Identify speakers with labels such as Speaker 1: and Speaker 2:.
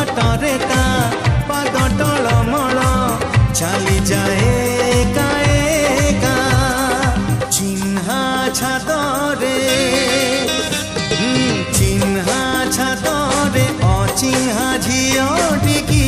Speaker 1: बाटरे ता पाद टलमल चली जाए एका एका चिन्हा छादरे चिन्हा छादरे अचिन्हा झियोटिकी